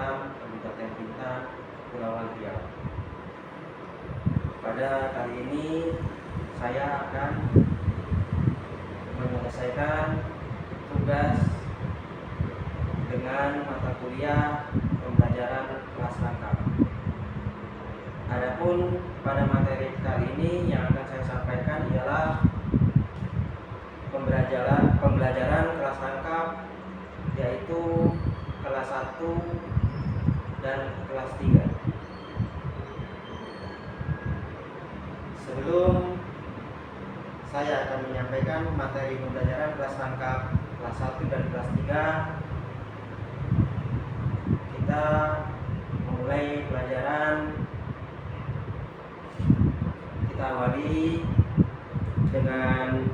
Batam, Kabupaten Bintan, Kepulauan Riau. Pada kali ini saya akan menyelesaikan tugas dengan mata kuliah pembelajaran kelas rangkap. Adapun pada materi kali ini yang akan saya sampaikan ialah pembelajaran kelas rangkap, yaitu kelas 1 dan kelas 3. Sebelum saya akan menyampaikan materi pembelajaran kelas rangkap kelas 1 dan kelas 3, kita memulai pelajaran. Kita awali dengan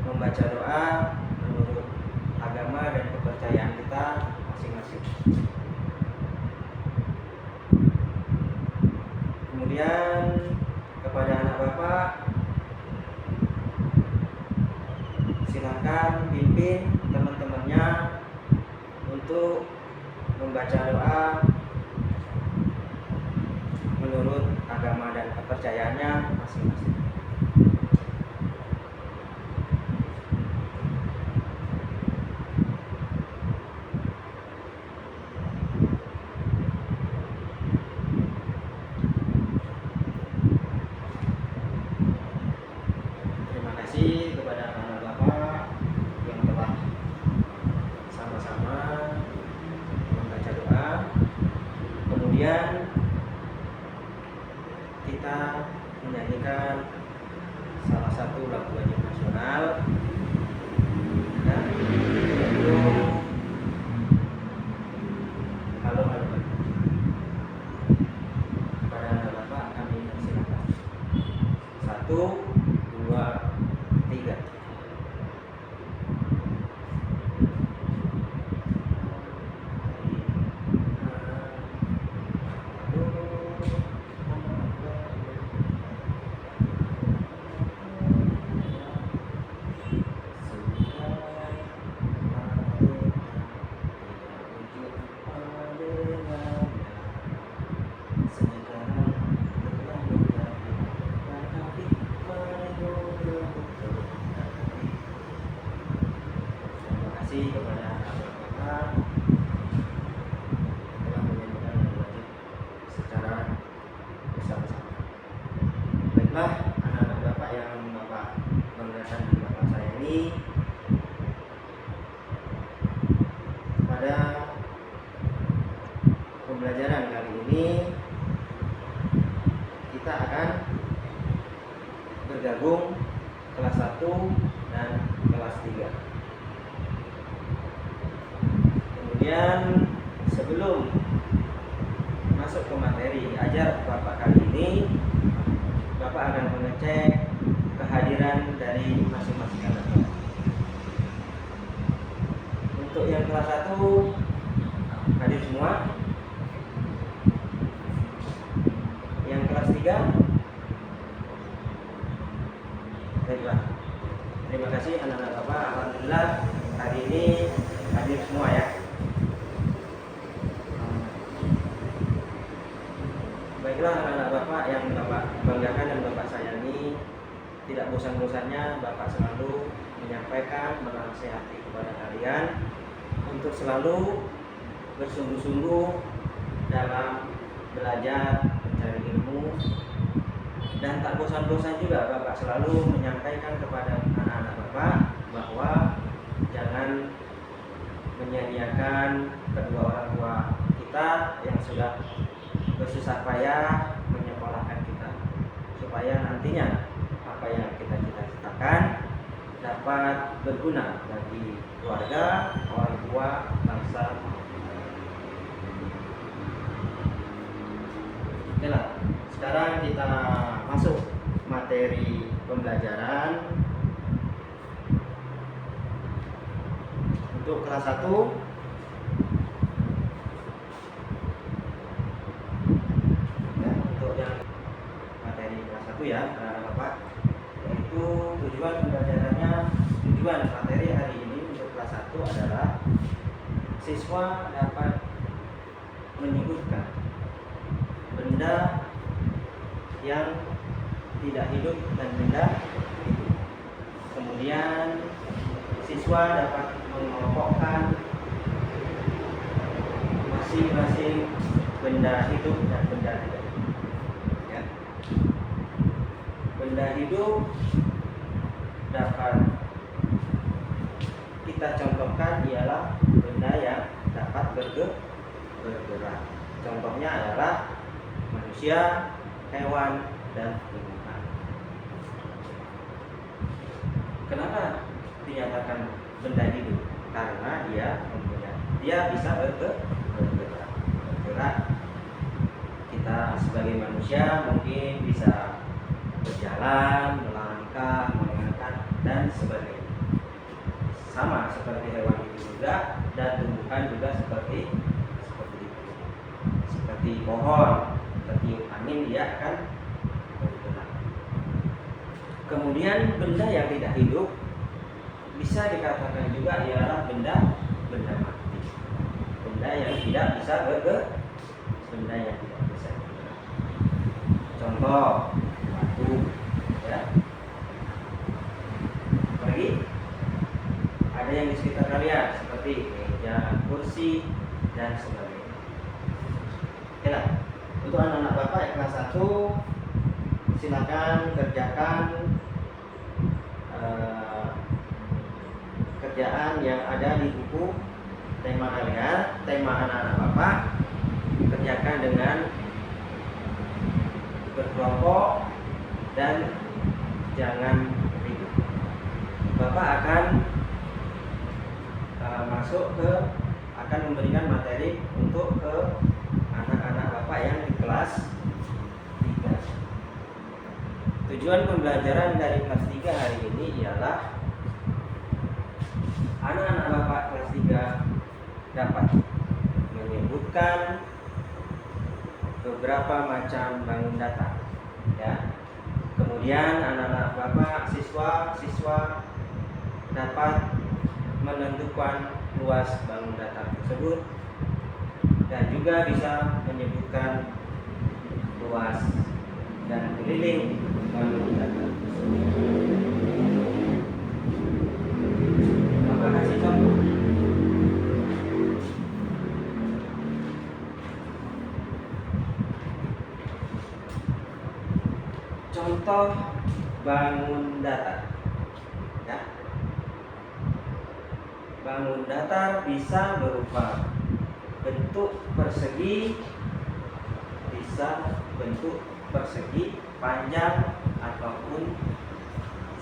membaca doa menurut agama dan kepercayaan kita masing-masing. Kemudian kepada anak bapak, silakan pimpin teman-temannya untuk membaca doa menurut agama dan kepercayaannya masing-masing. Terima kasih kepada anak bapak yang telah sama-sama membaca doa. Kemudian kita menyanyikan salah satu lagu wajib nasional, dan yaitu Halo Halo. Kepada anak bapak kami silakan. 1, 2, 3. Terima kasih kepada anak bapak telah menyanyikan lagu wajib secara bersama-sama. Baiklah, anak-anak bapak yang bapak banggakan di bapak saya ini, pada pembelajaran kali ini kita akan bergabung kelas 1 dan kelas 3. Kemudian sebelum masuk ke materi ajar bapak kali ini, bapak akan mengecek kehadiran dari masing-masing anak bapak. Untuk yang kelas 1 hadir semua. Yang kelas 3, baiklah. Terima kasih anak-anak bapak. Alhamdulillah hari ini hadir semua ya. Baiklah anak-anak bapak yang bapak banggakan dan bapak sayangi, tidak bosan-bosannya bapak selalu menyampaikan, menasihati kepada kalian untuk selalu bersungguh-sungguh dalam belajar, mencari ilmu, dan tak bosan-bosan juga bapak selalu menyampaikan kepada anak-anak bapak bahwa jangan menyia-nyiakan kedua orang tua kita yang sudah bersusah payah menyekolahkan kita, supaya nantinya apa yang kita cita-citakan dapat berguna bagi keluarga, orang tua, bangsa. Oke lah, sekarang kita masuk materi pembelajaran. Untuk kelas 1, untuk yang materi kelas 1 ya, Bapak, yaitu tujuan pembelajarannya, tujuan materi hari ini untuk kelas 1 adalah siswa dapat siswa dapat mengelompokkan masing-masing benda hidup dan benda tidak hidup. Ya. Benda hidup dapat kita contohkan ialah benda yang dapat bergerak. Contohnya adalah manusia, hewan, dan tumbuhan. Kenapa dinyatakan benda hidup? Karena dia bisa bergerak. Kita sebagai manusia mungkin bisa berjalan, melangkah, mengangkat, dan sebagainya. Sama seperti hewan itu juga, dan tumbuhan juga seperti itu. Seperti pohon, tertiup angin dia akan bergerak. Kemudian benda yang tidak hidup bisa dikatakan juga ialah benda mati. Benda yang tidak bisa bergerak. Benda yang tidak bisa bergerak. Contoh batu, ya. Lagi ada yang di sekitar kalian seperti meja, kursi, dan sebagainya. Oke lah. Untuk anak-anak Bapak yang kelas 1, silakan kerjakan kerjaan yang ada di buku tema kalian, tema anak-anak Bapak. Kerjakan dengan berkelompok dan jangan ribut. Bapak akan akan memberikan materi untuk ke anak-anak Bapak yang di kelas 3. Tujuan pembelajaran dari kelas 3 hari ini ialah anak-anak Bapak kelas 3 dapat menyebutkan beberapa macam bangun datar, ya. Kemudian anak-anak Bapak siswa dapat menentukan luas bangun datar tersebut dan juga bisa menyebutkan luas dan keliling bangun datar tersebut. Bapak kasih contoh. Contoh bangun datar, ya. Bangun datar bisa berupa bentuk persegi, panjang ataupun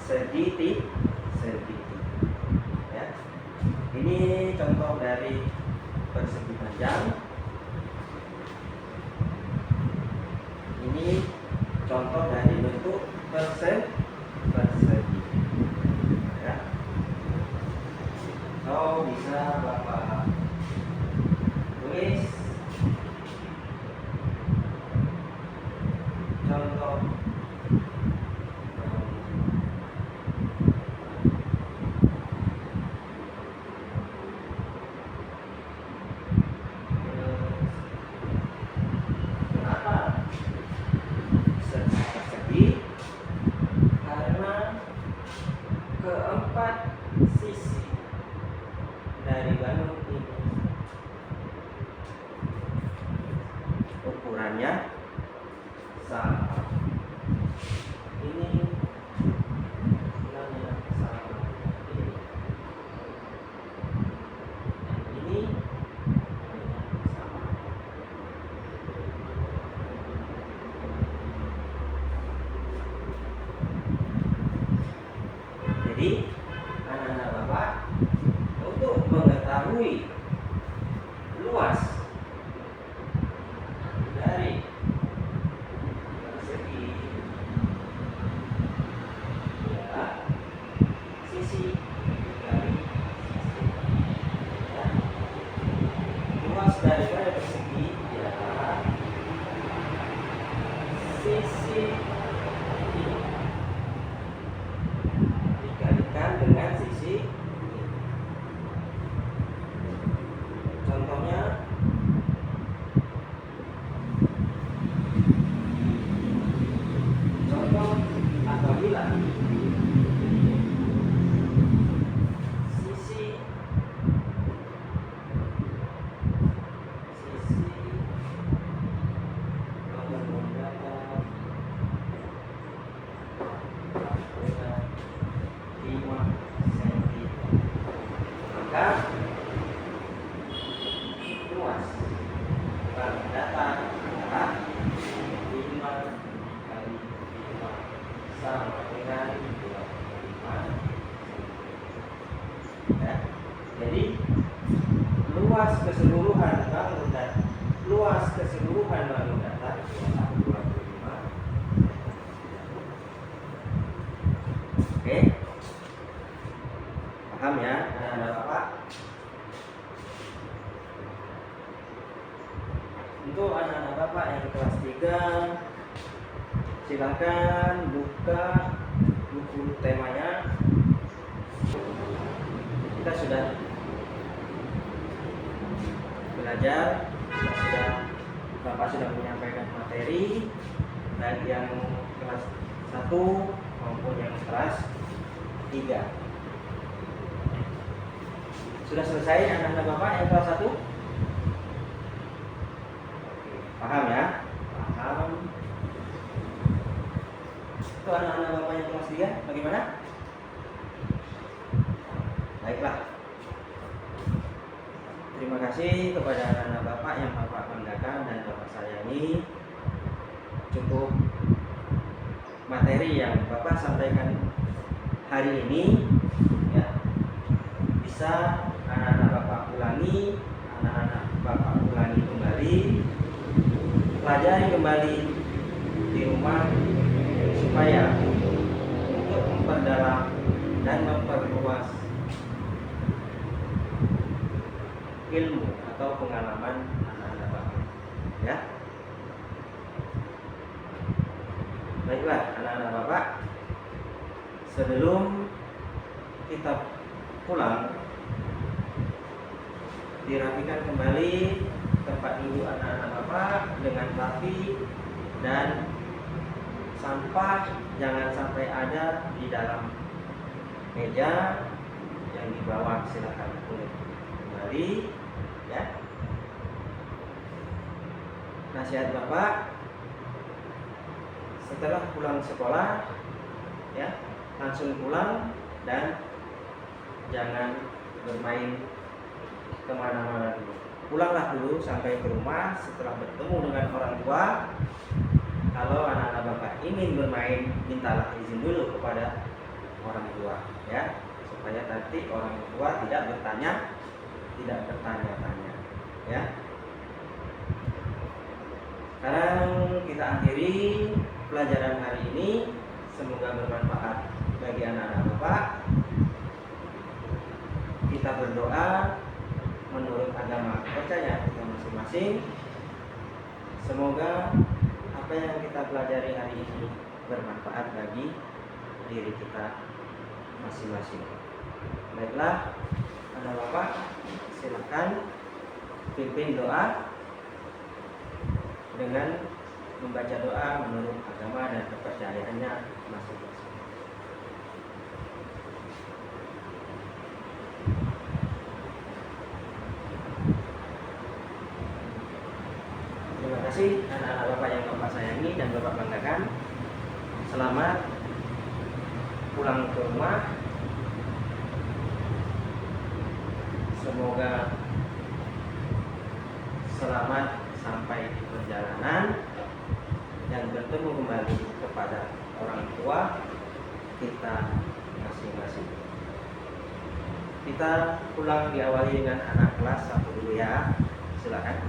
segi, ya. Ini contoh dari persegi panjang. Ini contoh dari bentuk persegi, ya. So bisa Bapak tulis contoh kenapa persegi? Karena keempat sisi dari bangun ini ukurannya sama. Ini ukurannya sama. Ini sama. Jadi anak-anak Bapak untuk mengetahui luas dari persegi, ya, sisi dari sisi, ya. Luas daripada persegi ialah sisi ini dikalikan dengan sisi ini. Contohnya ulang mendatang adalah 5 kali 5 sama dengan 25. Ya. Jadi luas keseluruhan bangun datar adalah 25. Oke, paham ya anak-anak Bapak? Untuk anak-anak Bapak yang kelas 3, silakan buka buku temanya. Kita sudah belajar, Bapak sudah menyampaikan materi baik yang kelas 1 maupun yang kelas 3. Sudah selesai anak-anak Bapak yang kelas 1? Paham ya? Paham. Itu anak-anak Bapak yang kelas 3 bagaimana? Baiklah. Terima kasih kepada anak-anak Bapak yang Bapak banggakan dan Bapak sayangi. Cukup materi yang Bapak sampaikan hari ini ya. Bisa anak-anak Bapak ulangi kembali, pelajari kembali di rumah supaya untuk memperdalam dan memperluas ilmu atau pengalaman anak-anak Bapak ya. Baiklah anak-anak Bapak, sebelum kita pulang, dirapikan kembali tempat duduk anak-anak Bapak dengan rapi, dan sampah jangan sampai ada di dalam meja. Yang di bawah silakan pungut kembali ya. Nasihat Bapak, setelah pulang sekolah ya, langsung pulang dan jangan bermain kemana-mana dulu. Pulanglah dulu sampai ke rumah. Setelah bertemu dengan orang tua, kalau anak-anak Bapak ingin bermain, mintalah izin dulu kepada orang tua ya, supaya nanti orang tua tidak bertanya-tanya ya. Sekarang kita akhiri pelajaran hari ini. Semoga bermanfaat bagi anak-anak Bapak. Kita berdoa menurut agama percaya kita masing-masing. Semoga apa yang kita pelajari hari ini bermanfaat bagi diri kita masing-masing. Baiklah, anak Bapak, silakan pimpin doa dengan membaca doa menurut agama dan kepercayaannya masing-masing. Terima kasih anak-anak Bapak yang Bapak sayangi dan Bapak banggakan. Selamat pulang ke rumah. Semoga selamat sampai di perjalanan dan bertemu kembali kepada orang tua kita masing-masing. Kita pulang diawali dengan anak kelas 1 dulu ya. Silakan.